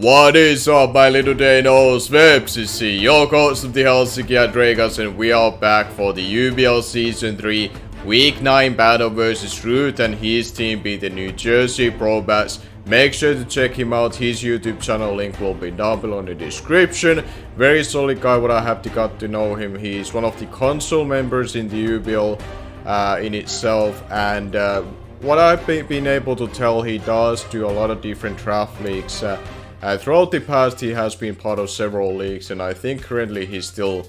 What is up, my little Deinos? Vepsis here, your coach of the Helsinki Hydreigons, and we are back for the UBL Season 3 Week 9 battle versus Rewt and his team beat the New Jersey Brobats. Make sure to check him out, his YouTube channel link will be down below in the description. Very solid guy, what I have got to know him. He's one of the console members in the UBL in itself, and what I've been able to tell, he does do a lot of different draft leagues. Throughout the past, he has been part of several leagues, and I think currently he's still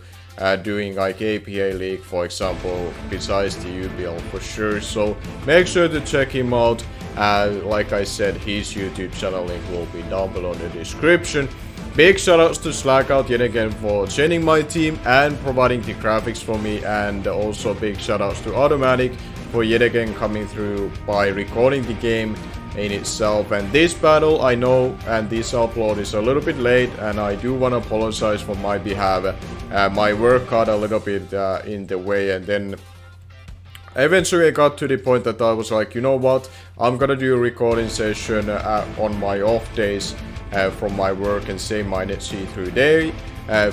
doing like APA League, for example, besides the UBL for sure. So make sure to check him out. Like I said, his YouTube channel link will be down below in the description. Big shoutouts to SlackOut yet again for joining my team and providing the graphics for me, and also big shoutouts to Automatthic for yet again coming through by recording the game in itself. And this battle, I know, and this upload is a little bit late, and I do want to apologize for my behalf. My work got a little bit in the way, and then eventually I got to the point that I was like, you know what, I'm gonna do a recording session on my off days from my work and save my energy through day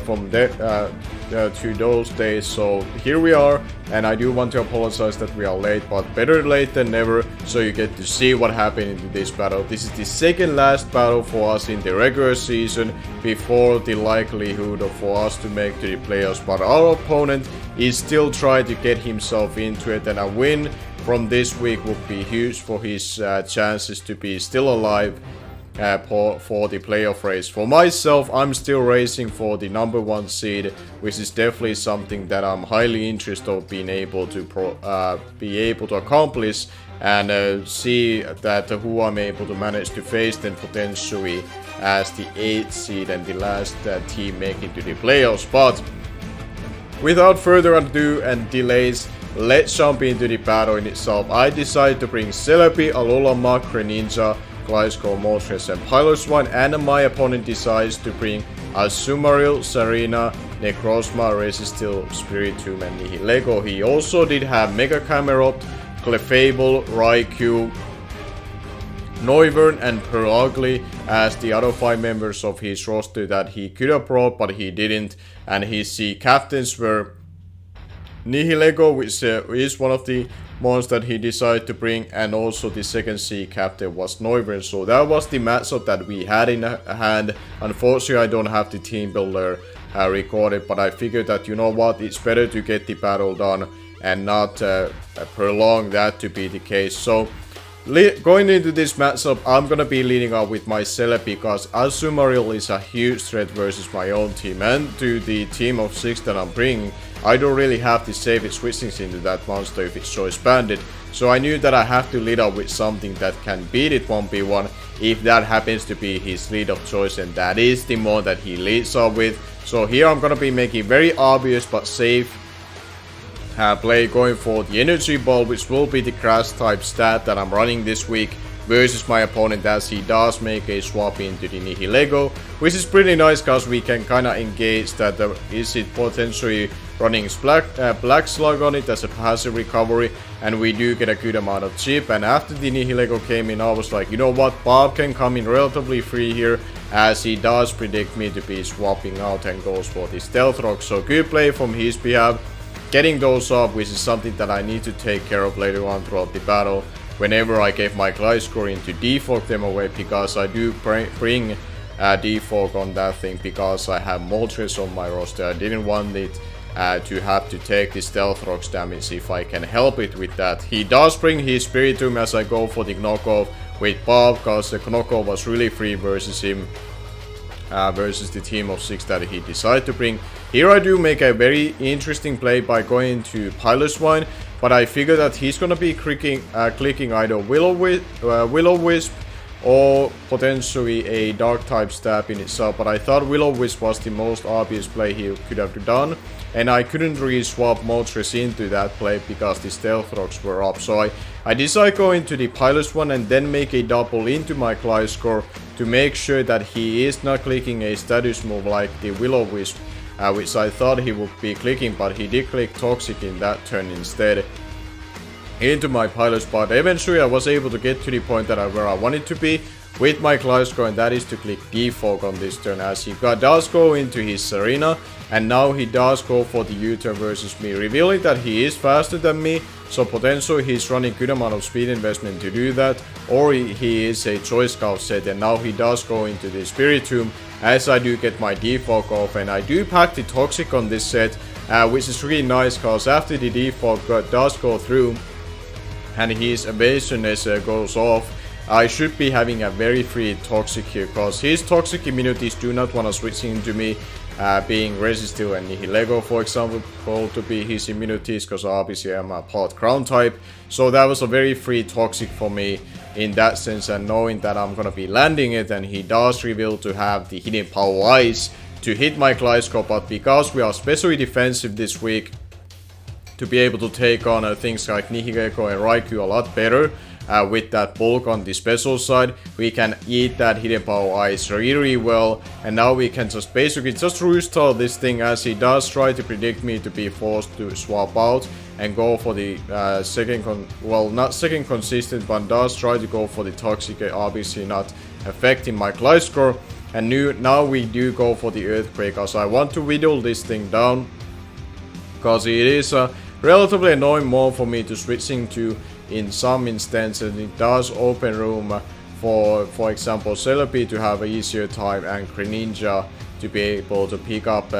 from to those days. So here we are, and I do want to apologize that we are late, but better late than never. So you get to see what happened in this battle. This is the second last battle for us in the regular season before the likelihood for us to make to the playoffs, but our opponent is still trying to get himself into it, and a win from this week would be huge for his chances to be still alive for the playoff race. For myself, I'm still racing for the #1 seed, which is definitely something that I'm highly interested in being able to accomplish, and see that who I'm able to manage to face then potentially as the 8th seed and the last team making to the playoffs. But without further ado and delays, let's jump into the battle in itself. I decided to bring Celebi, Alola, Mach, Greninja, Gliscor, Moltres, and Piloswine, and my opponent decides to bring Azumarill, Serena, Necrozma, Resistil, Spiritomb, and Nihilego. He also did have Mega Camerupt, Clefable, Raikou, Noivern, and Purugly as the other 5 members of his roster that he could have brought, but he didn't. And his captains were Nihilego, which is one of the ones that he decided to bring, and also the second C captain was Noivern. So that was the matchup that we had in hand. Unfortunately, I don't have the team builder recorded, but I figured that, you know what, it's better to get the battle done and not prolong that to be the case. So going into this matchup, I'm gonna be leading up with my Celebi because Azumarill is a huge threat versus my own team, and to the team of 6 that I'm bringing, I don't really have to save it switching into that monster if it's choice banded. So I knew that I have to lead up with something that can beat it 1v1 if that happens to be his lead of choice, and that is the mod that he leads up with. So here I'm gonna be making very obvious but safe play, going for the Energy Ball, which will be the grass type stat that I'm running this week versus my opponent, as he does make a swap into the Nihilego, which is pretty nice because we can kind of engage that is it potentially running Black Slug on it as a passive recovery, and we do get a good amount of chip. And after the Nihilego came in, I was like, you know what, Bob can come in relatively free here, as he does predict me to be swapping out and goes for the Stealth Rock. So good play from his behalf, getting those off, which is something that I need to take care of later on throughout the battle whenever I get my Gliscor in to defog them away, because I do bring defog on that thing because I have Moltres on my roster. I didn't want it to have to take the Stealth Rocks damage if I can help it with that. He does bring his Spiritomb as I go for the knockoff with Bob, because the knockoff was really free versus him. Versus the team of 6 that he decided to bring. Here I do make a very interesting play by going to Piloswine, but I figure that he's gonna be clicking either Will-O-Wisp or potentially a Dark type stab in itself, but I thought Will-O-Wisp was the most obvious play he could have done, and I couldn't really swap Moltres into that play because the Stealth Rocks were up. So I decided to go into the Piloswine and then make a double into my Gliscor to make sure that he is not clicking a status move like the Will-O-Wisp, which I thought he would be clicking, but he did click Toxic in that turn instead. into my pilot spot. Eventually I was able to get to the point that where I wanted to be with my Gliscor, and that is to click defog on this turn, as he does go into his arena, and now he does go for the U-turn versus me, revealing that he is faster than me, so potentially he's running good amount of speed investment to do that, or he is a choice scout set, and now he does go into the Spirit Tomb, as I do get my defog off, and I do pack the Toxic on this set, which is really nice, because after the defog does go through, and his evasiveness goes off, I should be having a very free Toxic here, because his Toxic immunities do not want to switch into me, being Resistil and Nihilego, for example, to be his immunities, because obviously I'm a part ground type. So that was a very free Toxic for me in that sense, and knowing that I'm gonna be landing it, and he does reveal to have the Hidden Power Ice to hit my Gliscor, but because we are especially defensive this week, to be able to take on things like Nihilego and Raikou a lot better, with that bulk on the special side, we can eat that Hidden Power Ice really well, and now we can just basically just restall this thing, as he does try to predict me to be forced to swap out and go for the not second consistent, but does try to go for the Toxic, obviously not affecting my Gliscor, and now we do go for the Earthquake, as I want to whittle this thing down, because it is relatively annoying more for me to switching to in some instances. It does open room for example Celebi to have an easier time, and Greninja to be able to pick up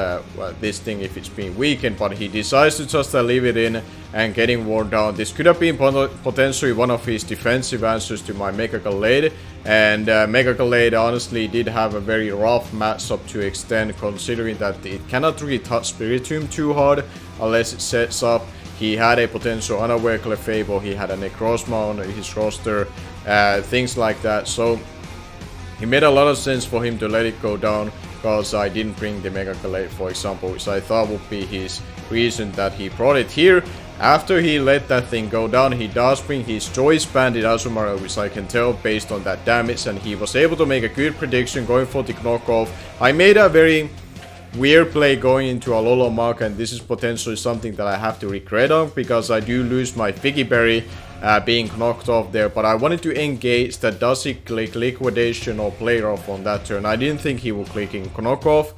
this thing if it's been weakened, but he decides to just leave it in and getting worn down. This could have been potentially one of his defensive answers to my Mega Gallade, and Mega Gallade honestly did have a very rough matchup to extend, considering that it cannot really touch Spirit Tomb too hard unless it sets up. He had a potential unaware Clefable, he had a Necrozma on his roster, things like that, so it made a lot of sense for him to let it go down, because I didn't bring the Mega Gallade, for example, which I thought would be his reason that he brought it here. After he let that thing go down, he does bring his Choice Banded Azumarill, which I can tell based on that damage, and he was able to make a good prediction going for the knockoff. I made a very weird play going into a Lolo Mark, and this is potentially something that I have to regret on, because I do lose my Figgy Berry being knocked off there, but I wanted to engage that. Does he click Liquidation or Play Off on that turn? I didn't think he would click in Knockoff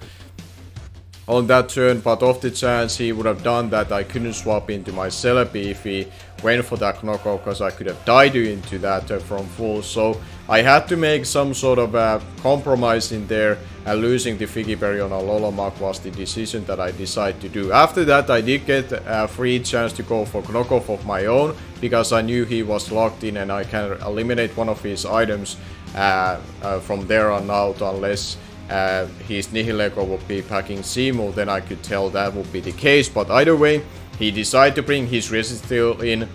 on that turn, but off the chance he would have done that, I couldn't swap into my Celebi if he went for that knockoff, because I could have died into that from full. So I had to make some sort of compromise in there, and losing the Figgy Berry on a Lolomark was the decision that I decided to do. After that, I did get a free chance to go for knockoff of my own, because I knew he was locked in and I can eliminate one of his items from there on out, unless his Nihilego would be packing Seamool, then I could tell that would be the case. But either way, he decided to bring his Resistil in,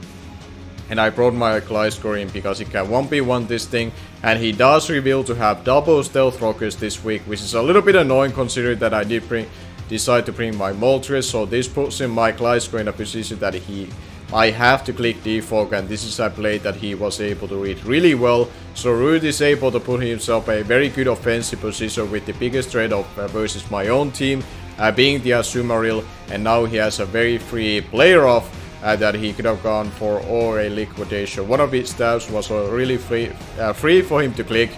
and I brought my Gliscor in because he can 1v1 this thing, and he does reveal to have double Stealth Rockers this week, which is a little bit annoying considering that I did decide to bring my Moltres, so this puts in my Gliscor in a position that I have to click defog, and this is a play that he was able to read really well. So Rewt is able to put himself a very good offensive position with the biggest trade-off versus my own team, being the Azumarill, and now he has a very free player off that he could have gone for, or a Liquidation. One of his stabs was really free for him to click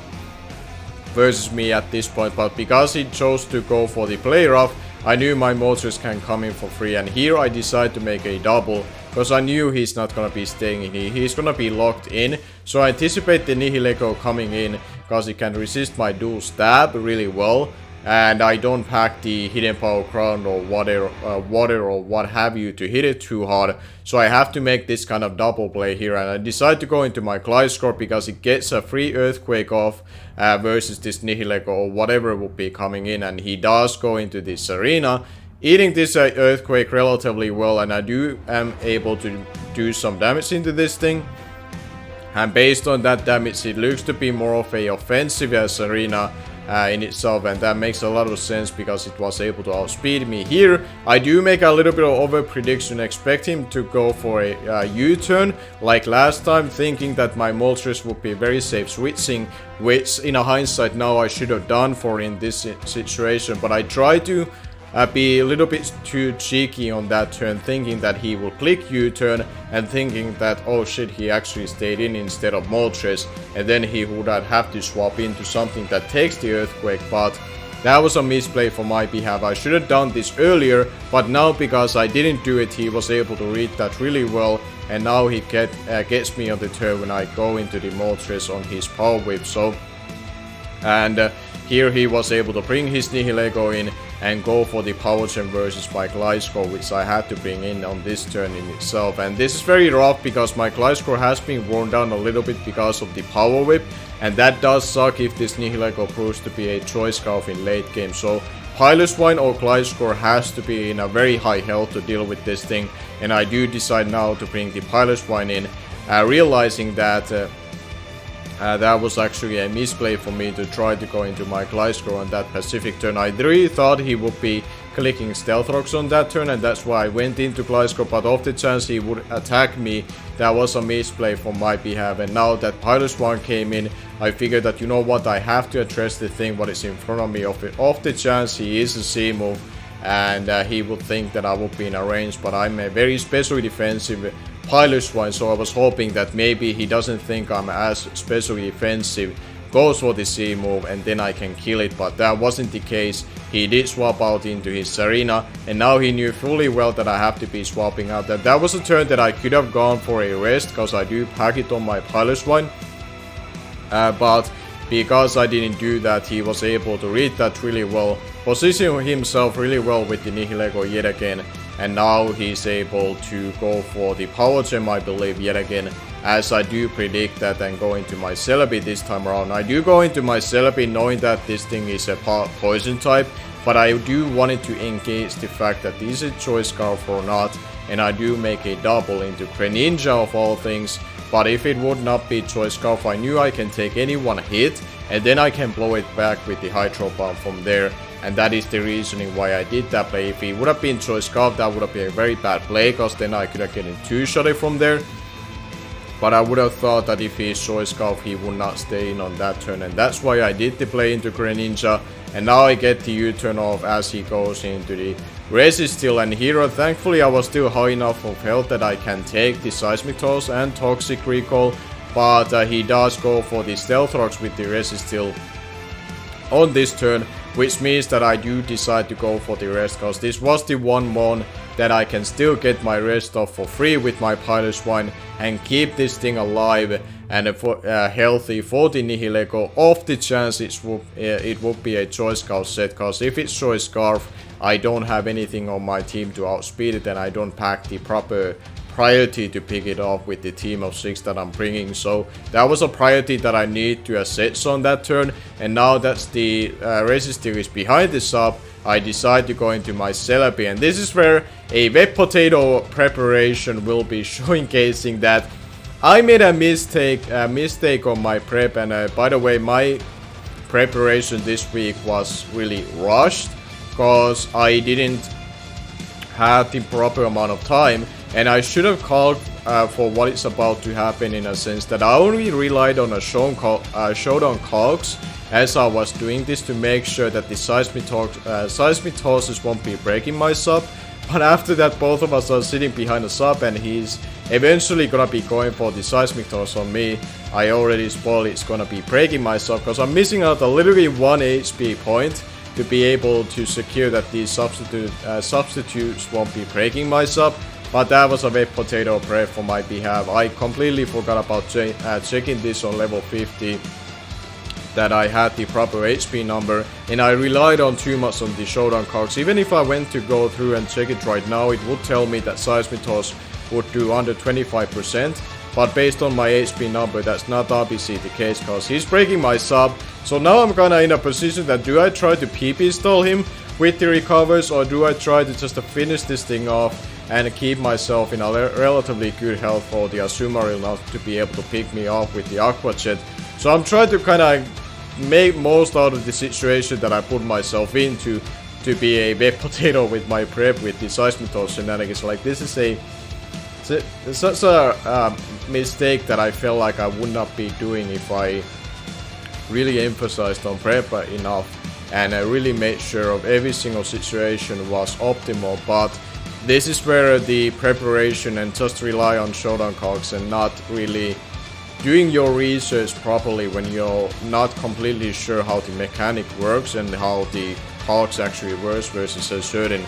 versus me at this point, but because he chose to go for the player off, I knew my Moltres can come in for free, and here I decided to make a double, because I knew he's not gonna be staying in here, he's gonna be locked in. So I anticipate the Nihilego coming in, because he can resist my dual stab really well, and I don't pack the Hidden Power Crown or water or what have you to hit it too hard. So I have to make this kind of double play here, and I decide to go into my Gliscor because it gets a free Earthquake off versus this Nihilego or whatever would be coming in, and he does go into this arena, eating this Earthquake relatively well, and I am able to do some damage into this thing. And based on that damage, it looks to be more of a offensive as arena in itself, and that makes a lot of sense because it was able to outspeed me here. I do make a little bit of over prediction, expect him to go for a U-turn like last time, thinking that my Moltres would be very safe switching, which in a hindsight now I should have done for in this situation, but I try to be a little bit too cheeky on that turn, thinking that he will click U-turn and thinking that, oh shit, he actually stayed in instead of Moltres, and then he would have to swap into something that takes the Earthquake. But that was a misplay for my behalf. I should have done this earlier, but now because I didn't do it, he was able to read that really well, and now he gets me on the turn when I go into the Moltres on his Power Whip. So, and here he was able to bring his Nihilego in and go for the Power Gem versus my Gliscor, which I had to bring in on this turn in itself. And this is very rough because my Gliscor has been worn down a little bit because of the Power Whip, and that does suck if this Nihilego proves to be a Choice Scarf in late game. So Piloswine or Gliscor has to be in a very high health to deal with this thing, and I do decide now to bring the Piloswine in, realizing that that was actually a misplay for me to try to go into my Gliscor on that Pacific turn. I really thought he would be clicking Stealth Rocks on that turn, and that's why I went into Gliscor, but off the chance he would attack me, that was a misplay from my behalf. And now that Piloswine came in, I figured that, you know what, I have to address the thing what is in front of me. Off the chance he is a C move, and he would think that I would be in a range, but I'm a very specially defensive Piloswine, so I was hoping that maybe he doesn't think I'm as specially defensive, goes for the C move, and then I can kill it, but that wasn't the case. He did swap out into his Serena, and now he knew fully well that I have to be swapping out. That was a turn that I could have gone for a rest, because I do pack it on my Piloswine, but because I didn't do that, he was able to read that really well, position himself really well with the Nihilego yet again, and now he's able to go for the Power Gem, I believe, yet again, as I do predict that, and go into my Celebi this time around. I do go into my Celebi knowing that this thing is a poison type, but I do want to engage the fact that this is a Choice Scarf or not, and I do make a double into Greninja of all things. But if it would not be Choice Scarf, I knew I can take any one hit, and then I can blow it back with the Hydro Bomb from there. And that is the reasoning why I did that play. If it would have been Choice Scarf, that would have been a very bad play, because then I could have gotten 2-shotted from there. But I would have thought that if he's Choice Scarf, he would not stay in on that turn, and that's why I did the play into Greninja. And now I get the U-turn off as he goes into the Resistil and Hero. Thankfully I was still high enough of health that I can take the Seismic Toss and Toxic Recall, but he does go for the Stealth Rocks with the Resistil on this turn, which means that I do decide to go for the rest, because this was the one mon that I can still get my rest off for free with my Piloswine and keep this thing alive and healthy for the Nihilego. Off the chance it would be a Choice Scarf set, because if it's Choice Scarf, I don't have anything on my team to outspeed it, and I don't pack the proper priority to pick it off with the team of 6 that I'm bringing. So that was a priority that I need to assess on that turn, and now that the Resistil is behind the sub, I decide to go into my Celebi, and this is where a Wet Potato preparation will be showcasing that I made a mistake on my prep. And by the way, my preparation this week was really rushed, because I didn't have the proper amount of time, and I should have called for what is about to happen, in a sense that I only relied on a showdown cogs as I was doing this, to make sure that the Seismic Tosses won't be breaking my sub. But after that, both of us are sitting behind the sub, and he's eventually gonna be going for the Seismic Toss on me. I already spoiled it's gonna be breaking my sub, because I'm missing out a literally 1 HP point to be able to secure that these substitutes won't be breaking my sub. But that was a Wet Potato prep for my behalf. I completely forgot about checking this on level 50, that I had the proper HP number, and I relied on too much on the showdown cogs. Even if I went to go through and check it right now, it would tell me that Seismic Toss would do under 25%, but based on my HP number, that's not obviously the case, because he's breaking my sub. So now I'm kinda in a position that, do I try to PP stall him with the recovers, or do I try to just finish this thing off and keep myself in a relatively good health for the Azumarill not to be able to pick me off with the Aqua Jet. So I'm trying to kinda make most out of the situation that I put myself into, to be a Wet Potato with my prep with the Seismic Toss shenanigans. Like, this is such a mistake that I felt like I would not be doing if I really emphasized on prep enough. and I really made sure of every single situation was optimal. But this is where the preparation and just rely on showdown cogs and not really doing your research properly when you're not completely sure how the mechanic works and how the cogs actually works versus a certain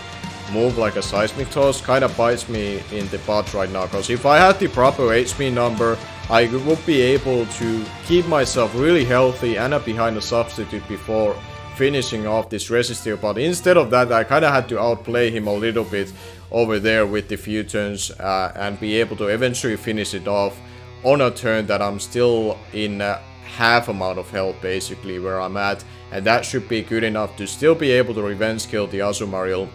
move like a seismic toss kind of bites me in the butt right now. Because if I had the proper HP number, I would be able to keep myself really healthy and behind a substitute before finishing off this resistor. But instead of that, I kind of had to outplay him a little bit over there with the few turns and be able to eventually finish it off on a turn that I'm still in half amount of health basically where I'm at, and that should be good enough to still be able to revenge kill the Azumarill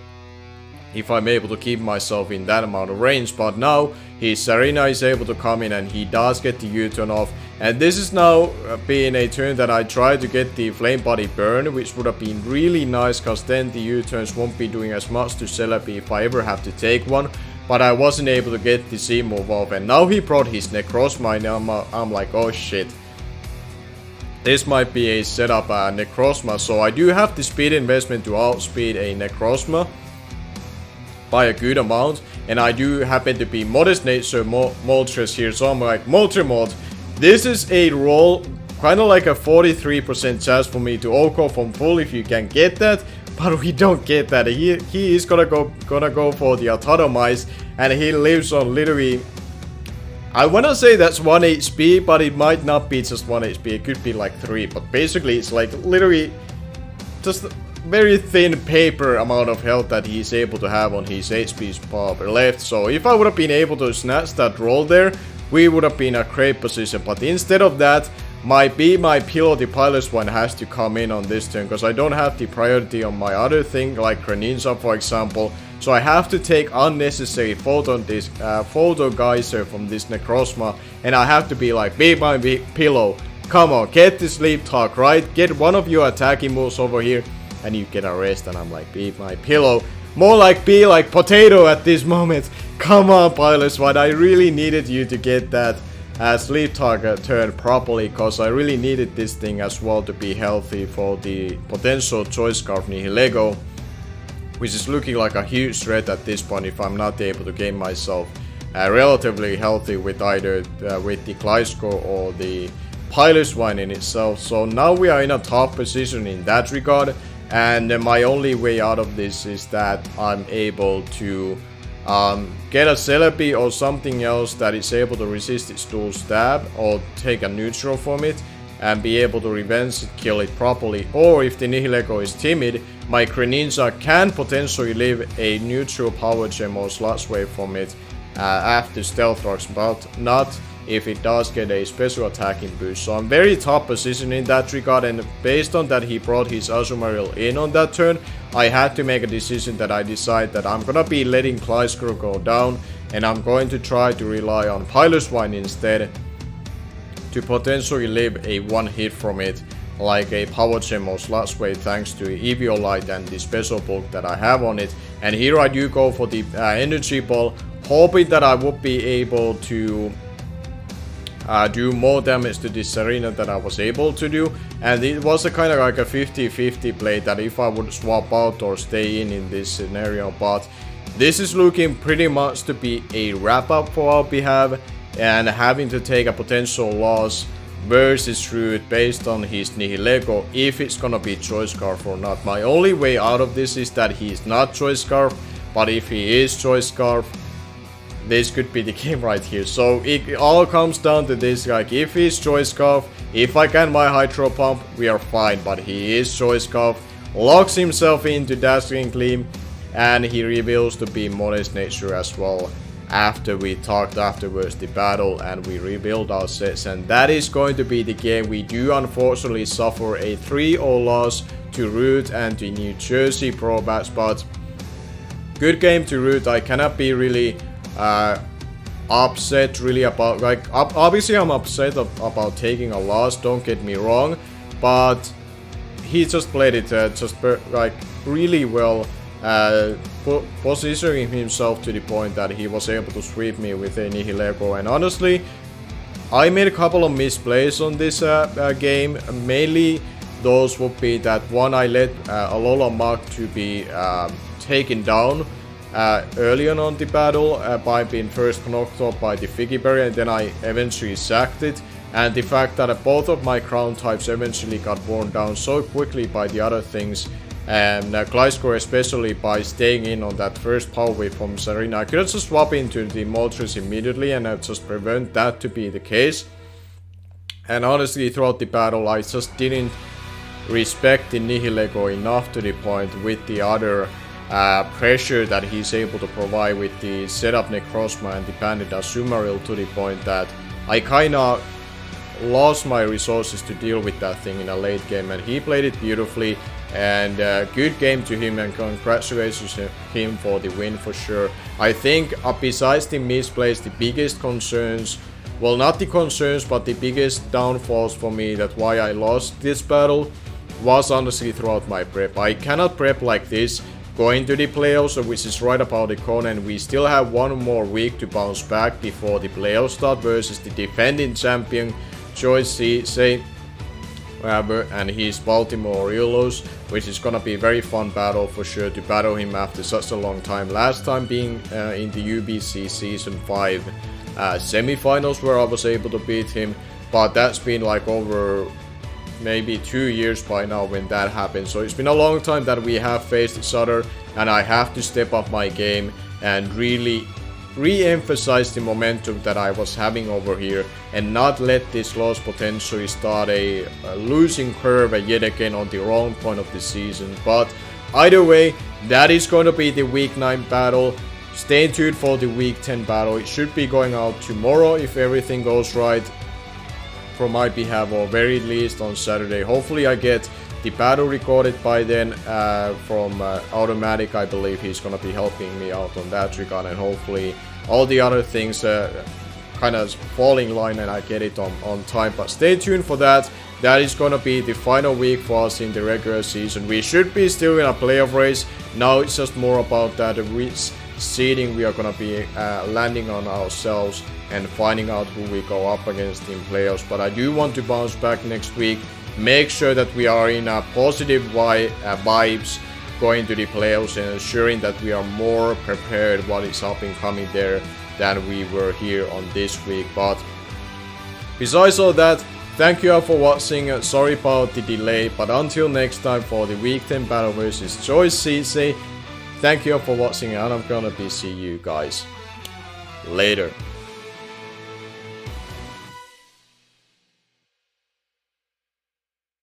if I'm able to keep myself in that amount of range. But now his Serena is able to come in and he does get the U-turn off, and this is now being a turn that I tried to get the flame body burn, which would have been really nice because then the U-turns won't be doing as much to Celebi if I ever have to take one. But I wasn't able to get the Z move off, and now he brought his Necrozma, and I'm like, oh shit. This might be a setup Necrozma, so I do have the speed investment to outspeed a Necrozma by a good amount, and I do happen to be modest nature Moltres here, so I'm like, Moltremod, this is a roll, kind of like a 43% chance for me to all-go from full if you can get that. But we don't get that. He is gonna go for the Autotomize, and he lives on literally, I wanna say that's 1 HP, but it might not be just 1 HP, it could be like 3, but basically it's like literally just a very thin paper amount of health that he's able to have on his HP bar left. So if I would have been able to snatch that roll there, we would have been in a great position, but instead of that, my pillow, the pilot's one, has to come in on this turn because I don't have the priority on my other thing like Greninja for example. So I have to take unnecessary photo geyser from this Necrozma, and I have to be like, be my pillow, come on, get the sleep talk, right? Get one of your attacking moves over here and you get a rest. And I'm like, be my pillow, more like be like potato at this moment. Come on, pilot's one, I really needed you to get that sleep target turn properly, because I really needed this thing as well to be healthy for the potential Choice Scarf Nihilego, which is looking like a huge threat at this point if I'm not able to get myself relatively healthy with either with the Gliscor or the Pilot's Wine in itself. So now we are in a tough position in that regard, and my only way out of this is that I'm able to get a Celebi or something else that is able to resist its dual stab or take a neutral from it and be able to revenge it, kill it properly. Or if the Nihilego is timid, my Greninja can potentially leave a neutral power gem or sludge wave from it after stealth rocks, but not if it does get a special attacking boost. So I'm very top position in that regard, and based on that he brought his Azumarill in on that turn, I had to make a decision that I decide that I'm gonna be letting Gliscor go down, and I'm going to try to rely on Pilot's Wine instead to potentially leave a one hit from it, like a power gem or sludge wave thanks to Eviolite and the special bulk that I have on it. And here I do go for the energy ball, hoping that I would be able to do more damage to this Serena than I was able to do. And it was a kind of like a 50-50 play that if I would swap out or stay in this scenario. But this is looking pretty much to be a wrap up for our behalf, and having to take a potential loss versus Rewt based on his Nihilego if it's gonna be Choice Scarf or not. My only way out of this is that he's not Choice Scarf, but if he is Choice Scarf, this could be the game right here. So it all comes down to this, like if he's Choice Scarf, if I can my Hydro Pump, we are fine, but he is Choice Scarf, locks himself into Dazzling Gleam, and he reveals to be Modest Nature as well after we talked afterwards the battle and we rebuild our sets, and that is going to be the game. We do unfortunately suffer a 3-0 loss to Rewt and to New Jersey Brobats, but good game to Rewt. I cannot be really upset really about, like, obviously I'm upset about taking a loss, don't get me wrong, but he just played it like really well, positioning himself to the point that he was able to sweep me with a Nihilego. And honestly, I made a couple of misplays on this game, mainly those would be that one, I let Alola Mach to be taken down early on the battle by being first knocked off by the Figgy Berry, and then I eventually sacked it. And the fact that both of my ground types eventually got worn down so quickly by the other things, and Gliscor especially by staying in on that first power wave from Serena. I could just swap into the Moltres immediately and just prevent that to be the case. And honestly, throughout the battle, I just didn't respect the Nihilego enough to the point with the other pressure that he's able to provide with the setup Necrozma and the Bandit Azumarill, to the point that I kinda lost my resources to deal with that thing in a late game, and he played it beautifully. And good game to him, and congratulations to him for the win for sure. I think besides the misplays, the biggest concerns, well, not the concerns, but the biggest downfalls for me, that why I lost this battle, was honestly throughout my prep. I cannot prep like this going to the playoffs, which is right about the corner, and we still have one more week to bounce back before the playoffs start versus the defending champion TheChoiceSpecs and his Baltimore Orioles, which is gonna be a very fun battle for sure, to battle him after such a long time. Last time being in the UBC Season 5 semifinals, where I was able to beat him, but that's been like over maybe 2 years by now when that happened. So it's been a long time that we have faced each other, and I have to step up my game and really re-emphasize the momentum that I was having over here, and not let this loss potentially start a losing curve yet again on the wrong point of the season. But either way, that is going to be the week 9 battle. Stay tuned for the week 10 battle. It should be going out tomorrow if everything goes right from my behalf, or very least on Saturday. Hopefully I get the battle recorded by then from Automatthic. I believe he's gonna be helping me out on that regard, and hopefully all the other things kind of fall in line and I get it on time. But stay tuned for that. That is gonna be the final week for us in the regular season. We should be still in a playoff race. Now it's just more about that which seeding we are gonna be landing on ourselves, and finding out who we go up against in playoffs. But I do want to bounce back next week, make sure that we are in a positive vibes going to the playoffs, and ensuring that we are more prepared what is up and coming there than we were here on this week. But besides all that, thank you all for watching. Sorry about the delay, but until next time for the week 10 battle versus TheChoiceSpecs, thank you all for watching, and I'm gonna be see you guys later.